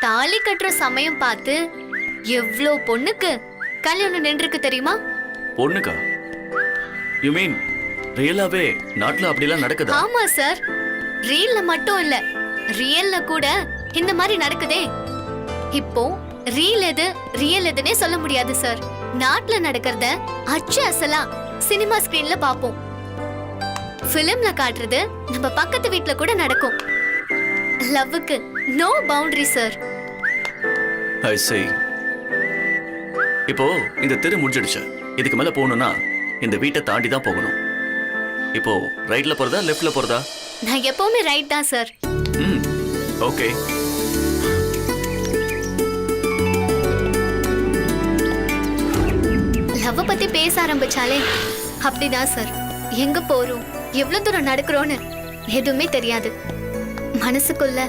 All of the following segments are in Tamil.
தாலி கட்டுற சமயம் பார்த்து எவ்ளோ பொண்ணுக்கு கல்யாணம் நின்றுருக்கு தெரியுமா? பொண்ணுக்கா? யூ மீன் ரியலாவே நாட்டுல அப்படிலாம் நடக்குதா? ஆமா சார், ரீல்ல மட்டும் இல்ல, ரியல்ல கூட இந்த மாதிரி நடக்குதே. இப்போ ரீல் எது ரியல் எதுனே சொல்ல முடியாது சார். நாட்டுல நடக்கிறத அச்சு அசலா சினிமா ஸ்கிரீன்ல பாப்போம். பிலிம்ல காட்டுறது நம்ம பக்கத்து வீட்ல கூட நடக்கும். லவ்வுக்கு நோ பவுண்டரி சார். ஐ see. இப்போ இந்த தெரு முடிஞ்சிடுச்சு. இதுக்கு மேல போகணும்னா இந்த வீட்டை தாண்டி தான் போகணும். இப்போ ரைட்ல போறதா லெஃப்ட்ல போறதா? நான் எப்பவுமே ரைட் தான் சார். ஓகே. லவ் பத்தி பேச ஆரம்பிச்சாலே அப்படிதான் சார். எங்க போறோம், எவ்வளவு தூரம் நடக்கிறோன்னு எதுவுமே தெரியாது. மனசுக்குள்ள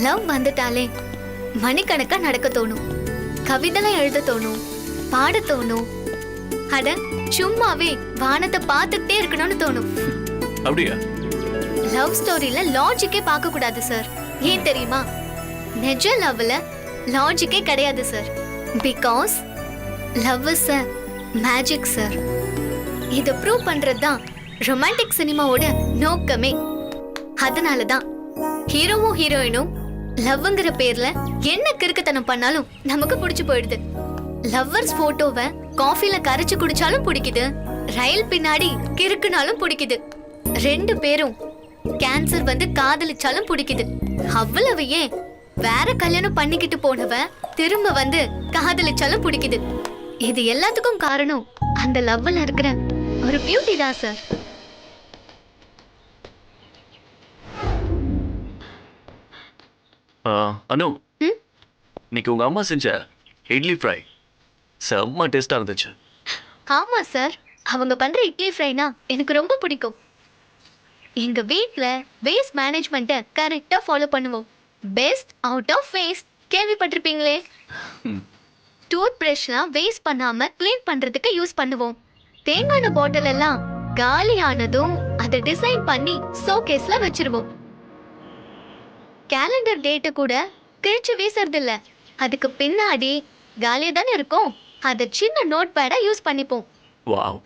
லவ் வந்துட்டாலே மணிக்கணக்கா நடக்க தோணும், கவிதைலாம் எழுத தோணும், பாட தோணும். அட சும்மாவே வானத்தை பார்த்துட்டே இருக்கணும்னு தோணும். அப்படியா? லவ் ஸ்டோரியில லாஜிக்கே பார்க்க கூடாது சார். ஏன் தெரியுமா? நிஜ லவ்ல லாஜிக்கே கிடையாது sir. Because love is a magic sir. இத ப்ரூவ் பண்றது தான் ரொமான்டிக் சினிமாவோட நோக்கமே. அதனால தான் ஹீரோவும் ஹீரோயினும் லவ்ங்கிற பேர்ல என்ன கிறுக்குத்தனம் பண்ணாலும் நமக்கு பிடிச்சு போயிடுது. லவ்வர்ஸ் போட்டோவை காஃபில கரைச்சு குடிச்சாலும் பிடிக்குது, ரயில் பின்னாடி கிறுக்குனாலும் பிடிக்குது, ரெண்டு பேரும் கேன்சர் வந்து காதலிச்சாலும் பிடிக்குது. அவ்வளவு ஏன் வேற கல்யாணம் பண்ணிக்கிட்டு போனவ திரும்ப வந்து காதலிச்சாலும் பிடிக்குது. இது எல்லாத்துக்கும் காரணம் அந்த லவ்ல இருக்கிற ஒரு பியூட்டி தான் சார். அனு, இன்னைக்கு உங்க அம்மா செஞ்ச இட்லி ஃப்ரை செம்ம டேஸ்டா இருந்துச்சு. ஆமா சார், அவங்க பண்ற இட்லி ஃப்ரைனா எனக்கு ரொம்ப பிடிக்கும். எங்க வீட்ல வேஸ்ட் மேனேஜ்மெண்ட்டை கரெக்டா ஃபாலோ பண்ணுவோம். பெஸ்ட் அவுட் ஆஃப் வேஸ்ட் கேள்விப்பட்டிருப்பீங்களே. டூத் பிரஷ்லாம் வேஸ்ட் பண்ணாம க்ளீன் பண்றதுக்கு யூஸ் பண்ணுவோம். தேங்காய் பாட்டில் எல்லாம் காலியானதும் அதை டிசைன் பண்ணி ஷோகேஸ்ல வச்சிருவோம். கேலண்டர் டேட்டு கூட கிழிச்சு வீசறது இல்ல, அதுக்கு பின்னாடி காலியா தானே இருக்கும், அதை சின்ன நோட் பேடா யூஸ் பண்ணிப்போம். வாவ்.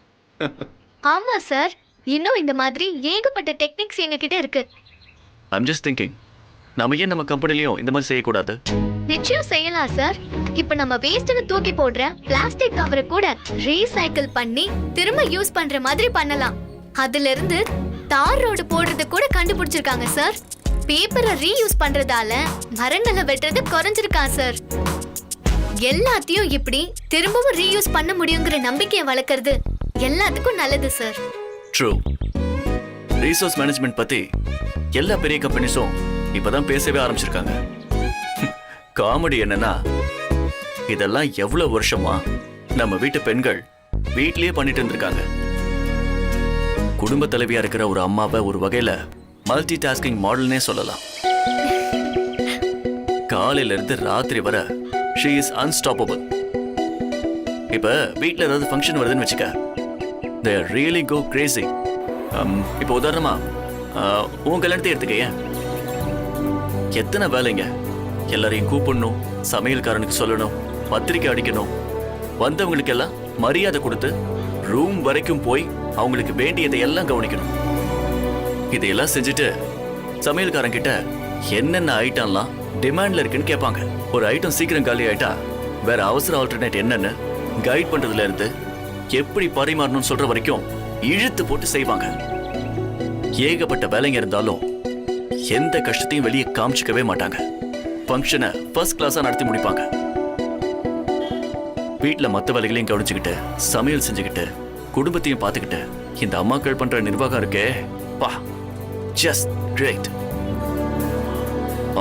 ஆமா சார், இன்னும் இந்த மாதிரி ஏகப்பட்ட டெக்னிக்ஸ் எங்ககிட்ட இருக்கு. ஐம் ஜஸ்ட் திங்கிங், நம்ம ஏன் நம்ம கம்பெனிலையும் இந்த மாதிரி செய்யக்கூடாது? நிச்சயம் செய்யலாம் சார். இப்ப நம்ம வேஸ்ட்னு தூக்கி போடுற பிளாஸ்டிக் கவரை கூட ரீசைக்கிள் பண்ணி திரும்ப யூஸ் பண்ற மாதிரி பண்ணலாம். அதுல இருந்து தார் ரோடு போடுறது கூட கண்டுபிடிச்சிருக்காங்க சார். பேப்பரை ரீயூஸ் பண்றதால மரங்களை வெட்டுறது குறைஞ்சிருக்கா சார். எல்லாத்தையும் இப்படி திரும்பவும் ரீயூஸ் பண்ண முடியுங்கிற நம்பிக்கையை வளர்க்கறது எல்லாத்துக்கும் நல்லது சார். ட்ரூ. ரிசோர்ஸ் மேனேஜ்மெண்ட் பத்தி எல்லா பெரிய கம்பெனிஸும் இப்பதான் பேசவே ஆரம்பிச்சிருக்காங்க. காமெடி என்னன்னா, இதெல்லாம் எவ்வளவு வருஷமா நம்ம வீட்டு பெண்கள் வீட்லயே பண்ணிட்டு இருந்திருக்காங்க. குடும்ப தலைவியா இருக்கிற ஒரு அம்மாவை ஒரு வகையில மல்டி டாஸ்கிங் மாடல்னே சொல்லலாம். காலையில இருந்து ராத்திரி வர she is unstoppable. இப்ப வீட்ல ஏதாவது ஃபங்க்ஷன் வருதுன்னு வச்சுக்க, they really go crazy. இப்போ உதாரணமா உன் கல்யாணத்தை எடுத்துக்க. எத்தனை வேலைங்க, எல்லாரையும் கூப்பிடணும், சமையல்காரனுக்கு சொல்லணும், பத்திரிக்கை அடிக்கணும், வந்தவங்களுக்கு எல்லாம் மரியாதை கொடுத்து ரூம் வரைக்கும் போய் அவங்களுக்கு வேண்டியதை எல்லாம் கவனிக்கணும். இதையெல்லாம் செஞ்சுட்டு சமையல்காரன் கிட்ட என்னென்ன ஐட்டம்லாம் டிமாண்ட்ல இருக்குன்னு கேட்பாங்க. ஒரு ஐட்டம் சீக்கிரம் காலி ஆயிட்டா வேற அவசர ஆல்டர்னேட் என்னன்னு கைட் பண்றதுல இருந்து எப்படி பரிமாறணும்னு சொல்ற வரைக்கும் இழுத்து போட்டு செய்வாங்க. ஏகப்பட்ட வேலைங்க இருந்தாலும் எந்த கஷ்டத்தையும் வெளியே காமிச்சிக்கவே மாட்டாங்க. ஃபங்க்ஷனை ஃபர்ஸ்ட் கிளாஸா நடத்தி முடிப்பாங்க. வீட்டுல மத்த வேலைகளையும் கவனிச்சுக்கிட்டு, சமையல் செஞ்சுக்கிட்டு, குடும்பத்தையும் பார்த்துக்கிட்டு இந்த அம்மாக்கள் பண்ற நிர்வாகம் இருக்கே, பா, ஜஸ்ட் கிரேட்.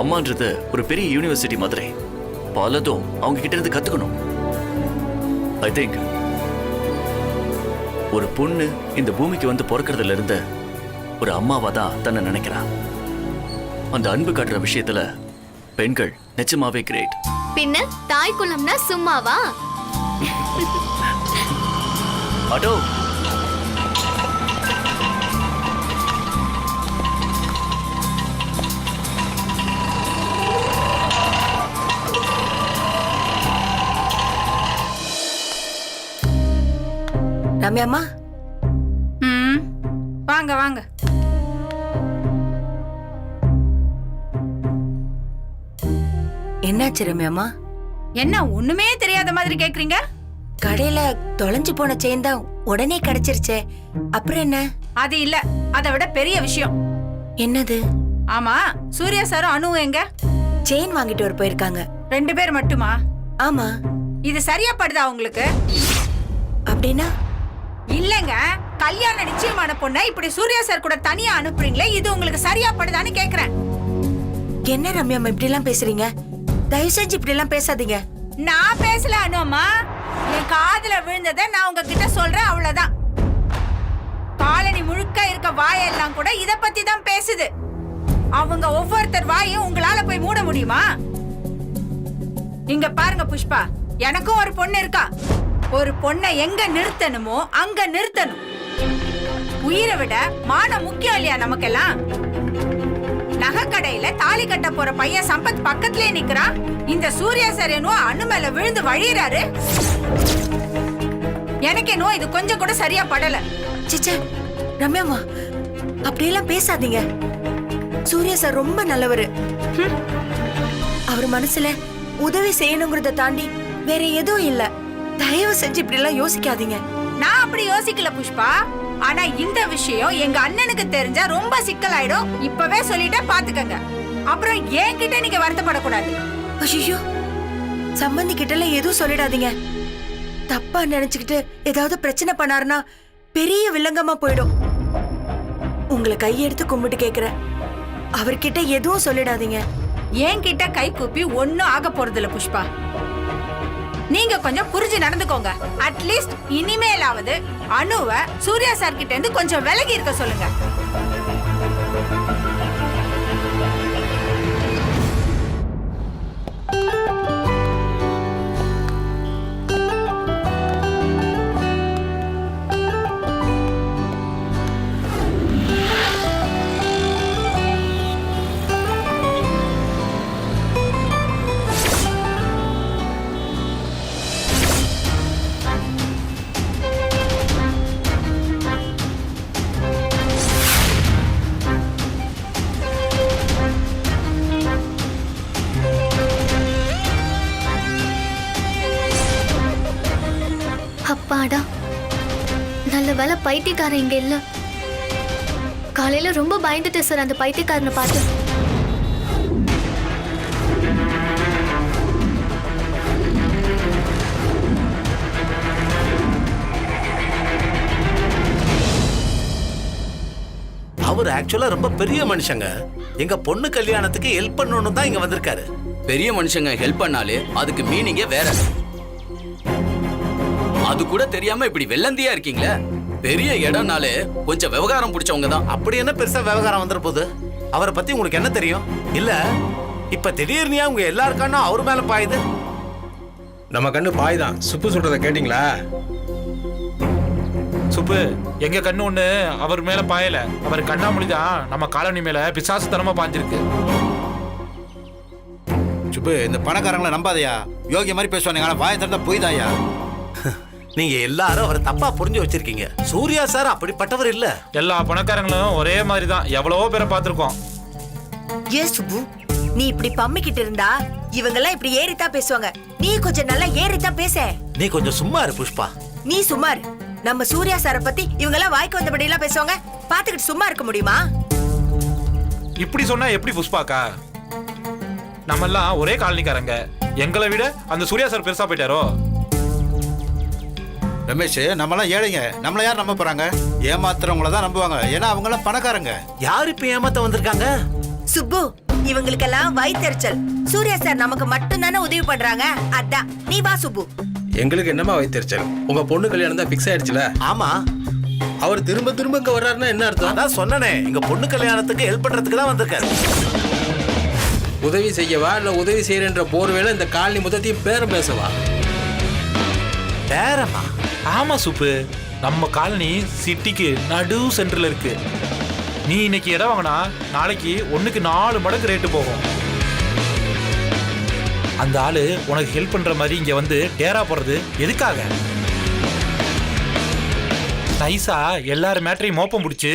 அம்மான்றது ஒரு பெரிய யூனிவர்சிட்டி மாதிரி, பலதும் அவங்க கிட்ட இருந்து கத்துக்கணும். ஐ திங்க் ஒரு பொண்ணு இந்த பூமிக்கு வந்து பிறக்கிறதுல இருந்து ஒரு அம்மாவா தான் தன்னை நினைக்கிறான். அந்த அன்பு காட்டுற விஷயத்துல பெண்கள் நிச்சயமாவே கிரேட். பின்ன தாய் குலம்னா சும்மாவா? ஆட்டோ. ரம்யாம்மா, ம், வாங்க வாங்க. என்னாச்சு ரம்யாம்மா? என்ன ஒண்ணுமே தெரியாத மாதிரி கேக்குறீங்க? கடையில தொலைஞ்சு போன செயின் தான் உடனே கிடைச்சிருச்சே, அப்புறம் என்ன? அது இல்ல, அதை விட பெரிய விஷயம். என்னது? ஆமா, சூர்யா சாரும் அனுவும் எங்க? செயின் வாங்கிட்டு வர போயிருக்காங்க. 2 பேர் மட்டுமா? ஆமா. இது சரியா படுதா உங்களுக்கு? அப்படின்னா? இல்லங்க, கல்யாண நிச்சயமான பொண்ணை இப்படி சூர்யா சார் கூட தனியா அனுப்புறீங்களே, இது உங்களுக்கு சரியா படுதான்னு கேக்குறேன். என்ன ரம்யாம்மா இப்படி எல்லாம் பேசுறீங்க? தயவு செஞ்சு இப்படி எல்லாம் பேசாதீங்க. நான் பேசல அனுமா, என் காதுல விழுந்ததை நான் உங்ககிட்ட சொல்றேன், அவ்வளவுதான். காலனி முழுக்க இருக்க வாயெல்லாம் கூட இத பத்தி தான் பேசுது. அவங்க ஒவ்வொருத்தர் வாயும் உங்களால போய் மூட முடியுமா? இங்க பாருங்க புஷ்பா, எனக்கும் ஒரு பொண்ணு இருக்கா. ஒரு பொண்ணை எங்க நிறுத்தணுமோ அங்க நிறுத்தணும். உயிரை விட மானம் முக்கியம் இல்லையா நமக்கெல்லாம்? நகைக்கடையில தாலி கட்ட போற பையன் சம்பத் பக்கத்திலே நிக்கிறான். இந்த சூர்யா சார் என்னவோ அண்ணு மேல விழுந்து வழியறாரு. எனக்கு என்னவோ இது கொஞ்சம் கூட சரியா படல. சிச்சே ரம்யாம்மா, அப்படியெல்லாம் பேசாதீங்க. சூர்யா சார் ரொம்ப நல்லவரு. அவர் மனசுல உதவி செய்யணுங்கிறத தாண்டி வேற எதுவும் இல்ல. தயவு செஞ்சு இப்படி எல்லாம் யோசிக்காதீங்க. நான் அப்படி யோசிக்கல புஷ்பா. ஆனா இந்த விஷயம் எங்க அண்ணனுக்கு தெரிஞ்சா ரொம்ப சிக்கலாயிடும். இப்பவே சொல்லிட்டே பாத்துக்கங்க. அப்புறம் என்கிட்ட நீங்க வருத்தப்படக்கூடாது. ஐயோ, சம்பந்தி கிட்ட எல்லாம் எதுவும் சொல்லிடாதீங்க. தப்பா நினைச்சுக்கிட்டு ஏதாவது பிரச்சனை பண்ணாருன்னா பெரிய வில்லங்கமா போயிடும். உங்களை கையெடுத்து கும்பிட்டு கேக்குறேன், அவர்கிட்ட எதுவும் சொல்லிடாதீங்க. என்கிட்ட கை கூப்பி ஒன்னும் ஆக போறது இல்ல புஷ்பா. நீங்க கொஞ்சம் புரிஞ்சு நடந்துக்கோங்க. அட்லீஸ்ட் இனிமேலாவது அனுவ சூர்யா சார் கிட்ட இருந்து கொஞ்சம் விலகி இருக்க சொல்லுங்க. அப்பாடா, நல்ல வேலை பைத்தியக்காரன் இங்க இல்ல. காலையில ரொம்ப பயந்துட்டேன் சார் அந்த பைத்தியக்காரனை பார்த்து. அவர் ஆக்சுவலா ரொம்ப பெரிய மனுஷங்க. எங்க பொண்ணு கல்யாணத்துக்கு ஹெல்ப் பண்ணணும் தான் இங்க வந்திருக்காரு. பெரிய மனுஷங்க ஹெல்ப் பண்ணாலே அதுக்கு மீனிங்கே வேற. அது கூட தெரியாம இப்படி வெள்ளந்தியா இருக்கீங்களே. பெரிய இடம்னாலே கொஞ்சம் விவகாரம் பிடிச்சவங்க தான். அப்படி என்ன பெருசா விவகாரம் வந்துற போது? அவரை பத்தி உங்களுக்கு என்ன தெரியும்? இல்ல இப்ப திடீர்னியா உங்க எல்லாருக்கான அவர் மேல பாயுது. நம்ம கண்ணு பாய் தான். சுப்பு சொல்றத கேட்டீங்களா? சுப்பு, எங்க கண்ணு ஒண்ணு அவர் மேல பாயல. அவர் கண்ணாமொழிதான் நம்ம காலனி மேல பிசாசுத்தனமா பாஞ்சிருக்கு. சுப்பு, இந்த பணக்காரங்களை நம்பாதையா. யோகிய மாதிரி பேசுவானுங்க, ஆனா வாயை திறந்தா போய்தாயா. நீங்க எல்லாரும் அவரை தப்பா புரிஞ்சு வச்சிருக்கீங்க. சூர்யா சார் அப்படிப்பட்டவர் இல்ல. எல்லா பணக்காரங்களும் ஒரே மாதிரி தான். எவ்வளவோ பேரை பார்த்திருக்கோம். ஏ சுப்பு, நீ இப்படி பம்மிக்கிட்டு இருந்தா இவங்க எல்லாம் இப்படி ஏறித்தான் பேசுவாங்க. நீ கொஞ்சம் நல்லா ஏறித்தான் பேச. நீ கொஞ்சம் சும்மா இரு புஷ்பா. நீ சும்மா இரு. நம்ம சூர்யா சார பத்தி இவங்க எல்லாம் வாய்க்கு வந்தபடி எல்லாம் பேசுவாங்க. பாத்துக்கிட்டு சும்மா இருக்க முடியுமா? இப்படி சொன்னா எப்படி புஷ்பாக்கா? நம்ம எல்லாம் ஒரே காலனிக்காரங்க. எங்களை விட அந்த சூர்யா சார் பெருசா போயிட்டாரோ? ரமேஷ், நம்மளாம் ஏழைங்க. நம்மள யார் நம்ப போறாங்க? ஏமாத்துறவங்கள தான் நம்புவாங்க. ஏன்னா அவங்க எல்லாம் பணக்காரங்க. யார் இப்ப ஏமாத்த வந்திருக்காங்க? சுப்பு, இவங்களுக்கெல்லாம் வயித்தெரிச்சல். சூர்யா சார் நமக்கு மட்டும் தானே உதவி பண்றாங்க. அதான் நீ வா சுப்பு. எங்களுக்கு என்னமா வைத்திருச்சல்? உங்க பொண்ணு கல்யாணம் தான் பிக்ஸ் ஆயிடுச்சுல. ஆமா, அவர் திரும்ப திரும்ப இங்க வர்றாருன்னா என்ன அர்த்தம்? அதான் சொன்னனே, எங்க பொண்ணு கல்யாணத்துக்கு ஹெல்ப் பண்றதுக்கு தான் வந்திருக்காரு. உதவி செய்யவா இல்ல உதவி செய்யறன்ற போர்வேல இந்த காலனி மொத்தத்தையும் பேரம் பேசவா? பேரமா? ஆமா சுப்பு, நம்ம காலனி சிட்டிக்கு நடு சென்டர்ல இருக்கு. நீ இன்னைக்கு இடம் வாங்கினா நாளைக்கு 1க்கு 4 மடங்கு ரேட்டு போகும். அந்த ஆளு உனக்கு ஹெல்ப் பண்ற மாதிரி இங்க வந்து டேரா போடுறது எதுக்காக? நைஸா எல்லாரும் மேட்டரையும் மோப்பம் பிடிச்சு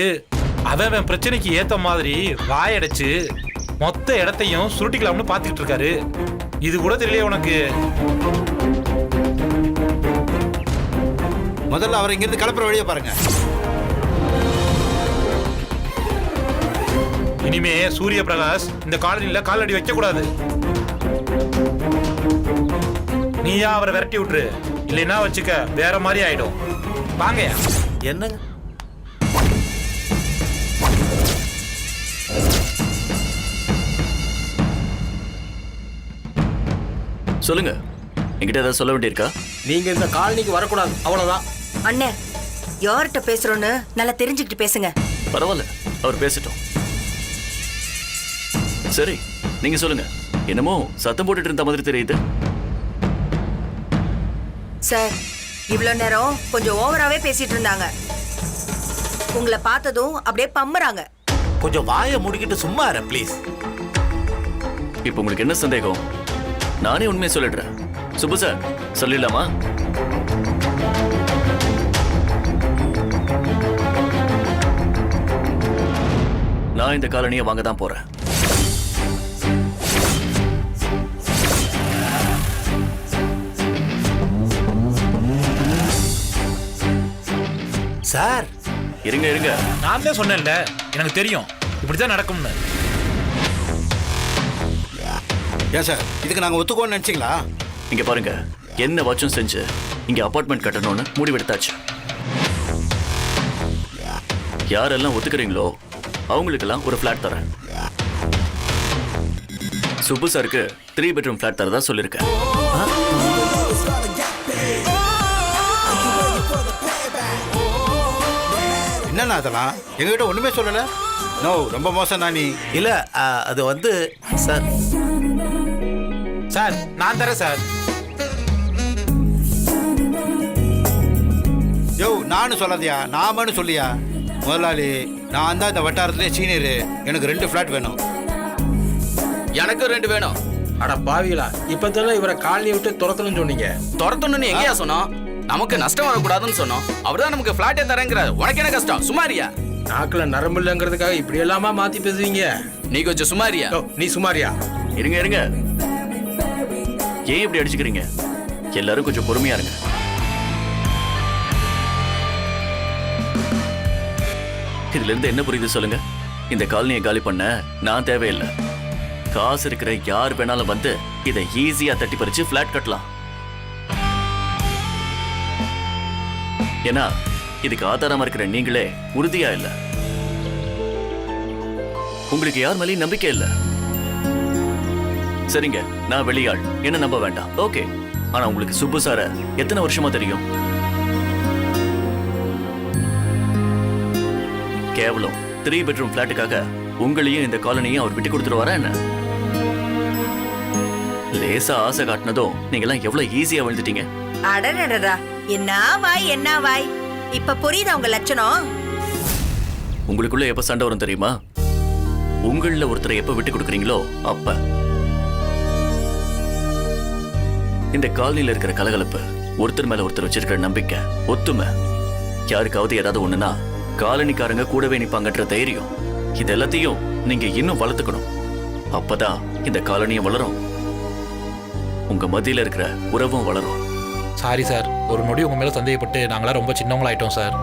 அவன் பிரச்சனைக்கு ஏத்த மாதிரி வாயடைச்சு மொத்த இடத்தையும் சுருட்டிக்கலாம்னு பாத்துக்கிட்டு இருக்காரு. இது கூட தெரியலையே உனக்கு? முதல்ல அவர் இங்கிருந்து கிளப்புற வழியை பாருங்க. இனிமே சூரிய பிரகாஷ் இந்த காலனில காலடி வைக்க கூடாது. நீயா அவரை விரட்டி விட்டுரு, இல்லைன்னா வச்சுக்க வேற மாதிரி ஆயிடும். வாங்க. என்னங்க சொல்லுங்க, என்கிட்ட ஏதாவது சொல்ல வேண்டியிருக்கா? நீங்க இந்த காலனிக்கு வரக்கூடாது, அவ்வளவுதான். அண்ணே, யார்கிட்ட பேசுறோன்னு நல்லா தெரிஞ்சுக்கிட்டு பேசுங்க. பரவாயில்ல, அவர் பேசட்டும். சரி, நீங்க சொல்லுங்க. என்னமோ சத்தம் போட்டுட்டு இருந்த மாதிரி தெரியுது. சார், இவ்வளோ நேரம் கொஞ்சம் ஓவராவே பேசிட்டு இருந்தாங்க. உங்களை பார்த்ததும் அப்படியே பம்புறாங்க. கொஞ்சம் வாயை முடிக்கிட்டு சும்மா இரு ப்ளீஸ். இப்போ உங்களுக்கு என்ன சந்தேகம்? நானே உண்மையை சொல்லிடுறேன். சுப்பு சார், சொல்லிடலாமா? நான் இந்த காலனியை வாங்க தான் போறேன். சார் இருங்க இருங்க, நான் தான் சொன்னேன்ல, எனக்கு தெரியும் இப்படிதான் நடக்கும்னு. ஏன் சார், இதுக்கு நாங்கள் ஒத்துக்கோன்னு நினச்சிங்களா? இங்க பாருங்க, என்ன வச்சும் செஞ்சு இங்க அபார்ட்மெண்ட் கட்டணும்னு முடிவெடுத்தாச்சு. யாரெல்லாம் ஒத்துக்கிறீங்களோ அவங்களுக்கெல்லாம் ஒரு ஃபிளாட் தரேன். சுப்பு சாருக்கு 3 பெட்ரூம் ஃபிளாட் தரதா சொல்லியிருக்கேன். என்னண்ணா அதெல்லாம் எங்ககிட்ட ஒன்றுமே சொல்லலை. நோ, ரொம்ப மோசம் தான் நீ. இல்ல அது வந்து சார் சார், நான் தரேன் சார். யோ, நானும் சொல்லாதியா, நாமன்னு சொல்லியா? முதலாளி, நான் தான் இந்த வட்டாரத்திலே சீனியரு. எனக்கு 2 ஃப்ளாட் வேணும். எனக்கு 2 வேணும். அட பாவிகளா, இப்பதானே இவரை காலனியை விட்டு துரத்தணும்னு சொன்னீங்க. துரத்தணும்னு எங்கேயா சொன்னோம்? நமக்கு நஷ்டம் வரக்கூடாதுன்னு சொன்னோம். அவர்தான் நமக்கு பிளாட்டே தரேங்கிறாரு. உனக்கு என்ன கஷ்டம்? சுமாரியா? நாக்குல நரம்பு இல்லைங்கிறதுக்காக இப்படி எல்லாமா மாத்தி பேசுவீங்க? நீ கொஞ்சம் சுமாரியா? யோ, நீ சுமாரியா? இருங்க இருங்க, ஏன் இப்படி அடிச்சுக்கிறீங்க? எல்லாரும் கொஞ்சம் பொறுமையா இருங்க. இதுல இருந்து என்ன புரியுது சொல்லுங்க? இந்த காலனியை காலி பண்ண நான் தேவையில்லை. காசு இருக்கிற யார் வேணாலும் வந்து இதை ஈஸியா தட்டி பறிச்சு பிளாட் கட்டலாம். ஏன்னா இதுக்கு ஆதாரமா இருக்கிற நீங்களே உறுதியா இல்ல. உங்களுக்கு யார் மேலேயும் நம்பிக்கை இல்ல. சரிங்க, நான் வெளியாள், என்ன நம்ப வேண்டாம். ஓகே, ஆனா உங்களுக்கு சுப்பு சார எத்தனை வருஷமா தெரியும்? கேவலம் 3 பெட்ரூம் ஃபிளாட்டுக்காக உங்களையும் இந்த காலனியும் அவர் விட்டு கொடுத்துருவாரா என்ன? லேசா ஆசை காட்டினதும் நீங்கெல்லாம் எவ்வளவு ஈஸியா விழுந்துட்டீங்க. அடடடா, என்ன வாய் என்ன வாய். இப்ப புரியுதா உங்க லட்சணம்? உங்களுக்குள்ள எப்ப சண்டை வரும் தெரியுமா? உங்கள ஒருத்தரை எப்ப விட்டு கொடுக்குறீங்களோ அப்ப. இந்த காலனில இருக்கிற கலகலப்பு, ஒருத்தர் மேல ஒருத்தர் வச்சிருக்கிற நம்பிக்கை, ஒத்துமை, யாருக்காவது ஏதாவது ஒண்ணுனா காலனிக்காரங்க கூடவே நிப்பாங்கன்ற தைரியம், இது எல்லாத்தையும் நீங்க இன்னும் வளர்த்துக்கணும். அப்பதான் இந்த காலனியும் வளரும், உங்க மத்தியில இருக்கிற உறவும் வளரும். சாரி சார், ஒரு நொடி உங்க மேல சந்தேகப்பட்டு நாங்களாம் ரொம்ப சின்னவங்களாயிட்டோம் சார்.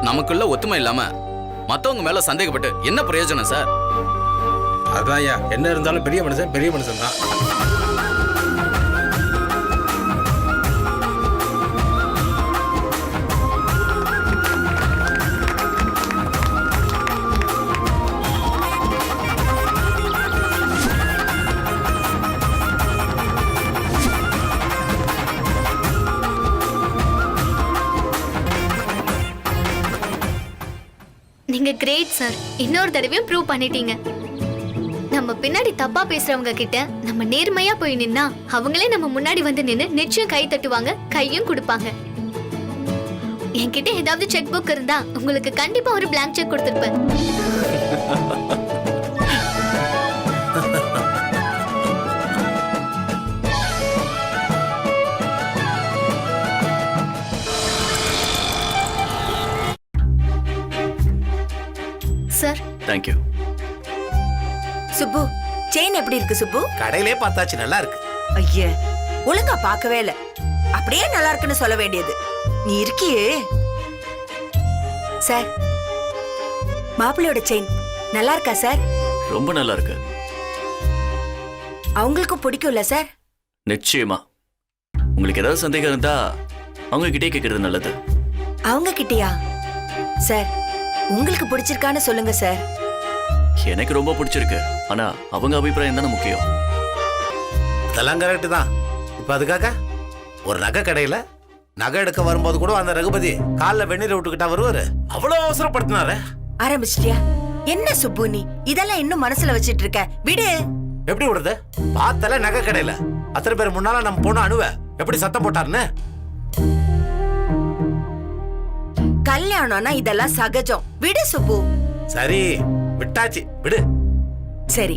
நமக்குள்ள ஒத்துமை இல்லாம மத்தவங்க மேல சந்தேகப்பட்டு என்ன பிரயோஜனம் சார்? அதான்யா, என்ன இருந்தாலும் பெரிய மனுஷன் பெரிய மனுஷன் தான். நீங்க கிரேட் சார். இன்னொரு தடவையும் ப்ரூவ் பண்ணிட்டீங்க. நம்ம பின்னாடி தப்பா பேசுறவங்க கிட்ட நம்ம நேர்மையா போய் நின்னா அவங்களே நம்ம முன்னாடி வந்து நின்னு நிச்சயம் கை தட்டுவாங்க, கையும் கொடுப்பாங்க. என்கிட்ட ஏதாவது செக் புக் இருந்தா உங்களுக்கு கண்டிப்பா ஒரு blank செக் கொடுத்துருப்பேன். தேங்க்யூ. சுப்பு செயின் எப்படி இருக்கு சுப்பு? கடையிலே பார்த்தாச்சு, நல்லா இருக்கு. ஐயே, ஒழுங்கா பார்க்கவே இல்ல. அப்படியே நல்லா இருக்குன்னு சொல்ல வேண்டியது. நீ இருக்கியே. சார், மாப்பிள்ளையோட செயின் நல்லா இருக்கா சார்? ரொம்ப நல்லா இருக்கு. அவங்களுக்கும் பிடிக்கும்ல சார்? நிச்சயமா. உங்களுக்கு ஏதாவது சந்தேகம் இருந்தா அவங்க கிட்டே கேட்கறது நல்லது. அவங்க கிட்டயா? சார், உங்களுக்கு பிடிச்சிருக்கான்னு சொல்லுங்க சார். எனக்கு ரொம்ப பிடிச்சிருக்கு. ஆனா அவங்க அபிப்பிராயம் தானே முக்கியம். அதெல்லாம் கரெக்ட் தான். இப்ப அதுக்காக ஒரு நகை கடையில நகை எடுக்க வரும்போது கூட அந்த ரகுபதி காலில் வெந்நீரை விட்டுக்கிட்டா வருவாரு. அவ்வளவு அவசரப்படுத்தினாரு. ஆரம்பிச்சிட்டியா? என்ன சுப்பு நீ இதெல்லாம் இன்னும் மனசுல வச்சிட்டு இருக்க? விடு. எப்படி விடுறது? பார்த்தல நகை கடையில அத்தனை பேர் முன்னால நம்ம பொண்ணு அணுவ எப்படி சத்தம் போட்டாருன்னு. கல்யாணம்னா இதெல்லாம் சகஜம். விடு சுப்பு. சரி, விட்டாச்சு, விடு. சரி,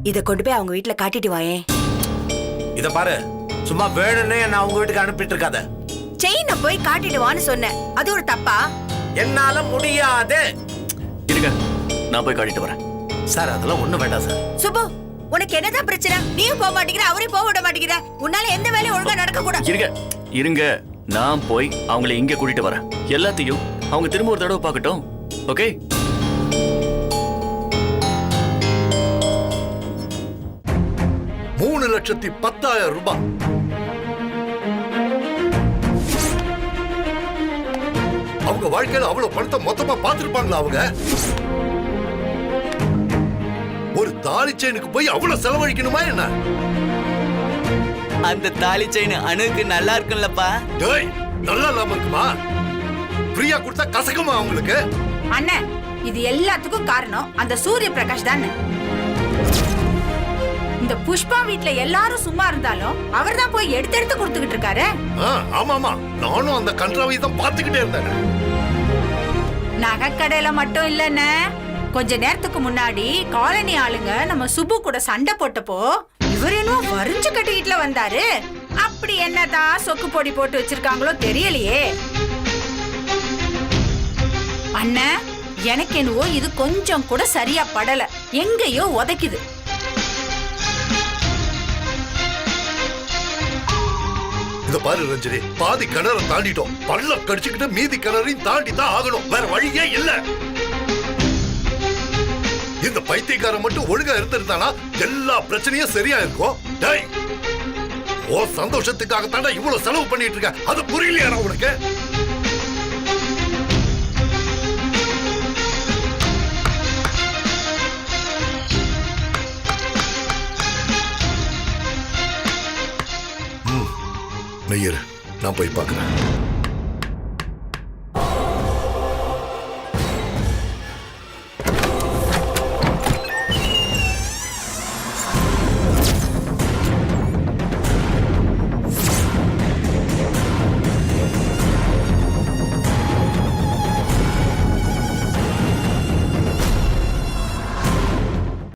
இத கொண்டு போய் அவங்க வீட்டுல காட்டிட்டு வாயேன். இத பாரு, சும்மா வேணும்னே என்ன அவங்க வீட்டுக்கு அனுப்பிட்டு இருக்காத. செயினை போய் காட்டிட்டு வான்னு சொன்னேன். அது ஒரு தப்பா? என்னால முடியாது. இருங்க, நான் போய் காட்டிட்டு வரேன். சார், அதெல்லாம் ஒண்ணு வேண்டாம் சார். சுப்பு, உனக்கு என்னதான் பிரச்சனை? நீயும் போக மாட்டேங்கிற, அவரையும் போக விட மாட்டேங்கிற. உன்னால எந்த வேலையும் ஒழுங்கா நடக்க கூடாது. இருங்க இருங்க, நான் போய் அவங்களை இங்க கூட்டிட்டு வரேன். எல்லாத்தையும் அவங்க திரும்ப ஒரு தடவை பார்க்கட்டும். ஓகே? ₹3,10,000. அவங்க வாழ்க்கையில அவ்வளவு பணத்தை மொத்தமா பார்த்திருப்பாங்களா? அவங்க ஒரு தாலி செயினுக்கு போய் அவ்வளவு செலவழிக்கணுமா என்ன? அந்த தாலி செயின் அணுக்கு நல்லா இருக்குல்லப்பா. டேய், நல்லா இல்லாம இருக்குமா? ஃப்ரீயா கொடுத்தா கசக்குமா அவங்களுக்கு? அண்ணன், இது எல்லாத்துக்கும் காரணம் அந்த சூரிய பிரகாஷ் தானே. இந்த புஷ்பா வீட்ல எல்லாரும் சும்மா இருந்தாலும் அவர் தான் போய் எடுத்து எடுத்து கொடுத்துக்கிட்டு இருக்காரு. ஆமாமா, நானும் அந்த கன்றாவை தான் பார்த்துக்கிட்டே இருந்தேன். நகைக்கடையில மட்டும் இல்லன்னு, கொஞ்ச நேரத்துக்கு முன்னாடி காலனி ஆளுங்க நம்ம சுப்பு கூட சண்டை போட்டப்போ இவர் என்ன வரிஞ்சு கட்டிக்கிட்டுல வந்தாரு. அப்படி என்னதான் சொக்கு பொடி போட்டு வச்சிருக்காங்களோ தெரியலையே. அண்ணன், எனக்கு என்னவோ இது கொஞ்சம் கூட சரியா படல. எங்கேயோ உதைக்குது. இத பாரு ரஞ்சனி, பாதி கிணற தாண்டிட்டோம். பல்ல கடிச்சுக்கிட்டு மீதி கிணறையும் தாண்டி தான் ஆகணும். வேற வழியே இல்ல. இந்த பைத்தியக்காரன் மட்டும் ஒழுங்கா இருந்திருந்தானா எல்லா பிரச்சனையும் சரியா இருக்கும். டேய், ஓ சந்தோஷத்துக்காகத்தாண்டா இவ்வளவு செலவு பண்ணிட்டு இருக்க. அது புரியலையா உனக்கு? நெய்யர், நான் போய் பார்க்கிறேன்.